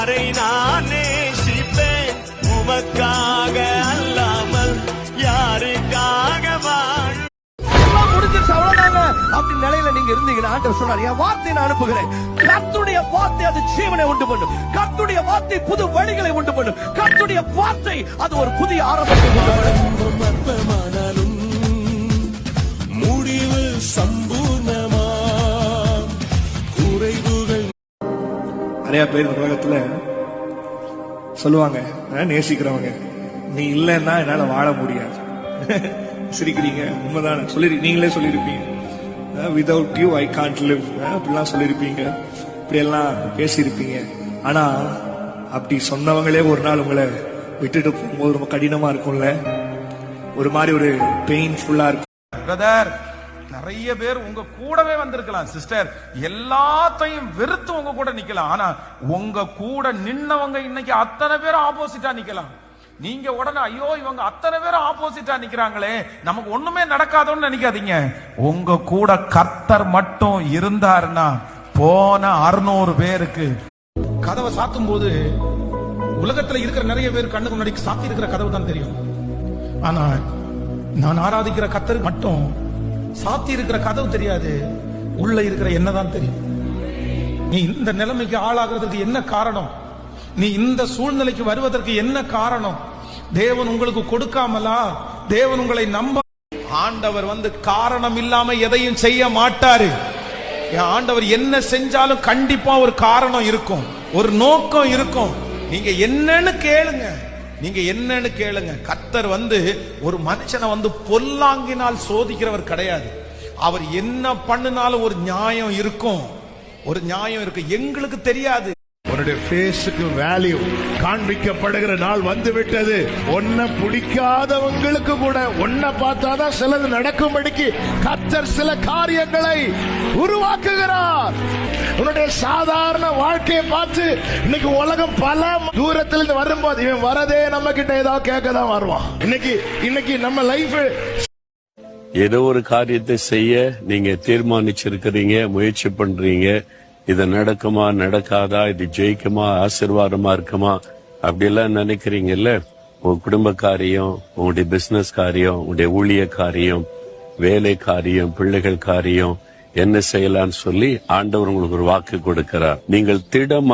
யாரை நான் நேசிப்பேன் உமக்காக அல்லாமல் யாருக்காக வாழ அப்படி நிலையில நீங்க இருந்தீங்கன்னா ஆண்டவர் சொன்னார், என் வார்த்தையை நான் அனுப்புகிறேன். கர்த்தருடைய வார்த்தை அது ஜீவனை உண்டு பண்ணும். கர்த்தருடைய வார்த்தை புது வழிகளை உண்டு பண்ணும். கர்த்தருடைய வார்த்தை அது ஒரு புதிய ஆரம்பத்தை முடிவு சம்பூர்ணமா குறைவுகள். நிறைய பேர் இந்த உலகத்துல சொல்லுவாங்க, நேசிக்கிறவங்க, நீ இல்லைன்னா என்னால வாழ முடியாது. சிரிக்கிறீங்க, உண்மைதான். நீங்களே சொல்லியிருப்பீங்க, without you I can't live அப்படிலாம் சொல்லியிருப்பீங்க, இப்படியெல்லாம் பேசியிருப்பீங்க. ஆனா அப்படி சொன்னவங்களே ஒரு நாள் உங்களை விட்டுட்டு போகும்போது ரொம்ப கடினமா இருக்கும்ல, ஒரு மாதிரி ஒரு பெயின்ஃபுல்லா இருக்கும். பிரதர், நிறைய பேர் உங்க கூடவே வந்திருக்கலாம் சிஸ்டர், எல்லாத்தையும் வெறுத்து உங்க கூட நிக்கலாம். ஆனா உங்க கூட நின்னவங்க இன்னைக்கு அத்தனை பேரும் ஆப்போசிட்டா நிக்கலாம். நீங்க உடனே ஐயோ இவங்க அத்தனை பேரும் ஆப்போசிட்டா நிக்கிறாங்களே, நமக்கு ஒண்ணுமே நடக்காதோன்னு நினைக்காதீங்க. உங்க கூட கர்த்தர் மட்டும் இருந்தாருன்னா போன 600 பேருக்கு. கதவை சாத்தும் போது உலகத்துல இருக்கிற நிறைய பேர் கண்ணுக்கு முன்னாடி சாத்தி இருக்கிற கதவு தான் தெரியும். ஆனா நான் ஆராதிக்கிற கர்த்தருக்கு மட்டும் சாத்தி இருக்கிற கதவு தெரியாது, உள்ள இருக்கிற என்னதான் தெரியும். நீ இந்த நிலைமைக்கு ஆளாகிறதுக்கு என்ன காரணம்? நீ இந்த சூழ்நிலைக்கு வருவதற்கு என்ன காரணம்? தேவன் உங்களுக்கு கொடுக்காமலா? தேவன் உங்களை நம்ப. ஆண்டவர் காரணம் இல்லாம எதையும் செய்ய மாட்டாரு. ஆண்டவர் என்ன செஞ்சாலும் கண்டிப்பா ஒரு காரணம் இருக்கும், ஒரு நோக்கம் இருக்கும். நீங்க என்னன்னு கேளுங்க, நீங்க என்னன்னு கேளுங்க. கர்த்தர் ஒரு மனுஷனை பொல்லாங்கினால் சோதிக்கிறவர் கிடையாது. அவர் என்ன பண்ணினாலும் ஒரு நியாயம் இருக்கும், ஒரு நியாயம் இருக்கு. எங்களுக்கு தெரியாது. உன்னுடைய ஃபேஸுக்கு வேல்யூ காண்பிக்கப்படுகிற நாள் வந்து விட்டது. ஒன்ன பிடிக்காதவங்களுக்கு கூட ஒன்ன பார்த்தாதான் சிலது நடக்கும்படிக்கு கர்த்தர் சில காரியங்களை உருவாக்குகிறார். உன்னுடைய சாதாரண வாழ்க்கையை பார்த்து இன்னைக்கு உலகம் பல தூரத்திலிருந்து வரும்போது இவன் வரதே நம்ம கிட்ட ஏதாவது கேட்கதான் வருவான். இன்னைக்கு நம்ம லைஃப் ஏதோ ஒரு காரியத்தை செய்ய நீங்க தீர்மானிச்சிருக்கிறீங்க, முயற்சி பண்றீங்க. இது நடக்குமா நடக்காதா, இது ஜெயிக்குமா ஆசீர்வாதமா இருக்குமா அப்படியெல்லாம் நினைக்கிறீங்கல்ல. உங்க குடும்ப காரியம், உங்களுடைய பிசினஸ் காரியம், உங்களுடைய ஊழிய காரியம், வேலை காரியம், பிள்ளைகள் காரியம் என்ன செய்யலாம்னு சொல்லி ஆண்டவர் உங்களுக்கு ஒரு வாக்கு கொடுக்கிறார். நீங்கள் திடம்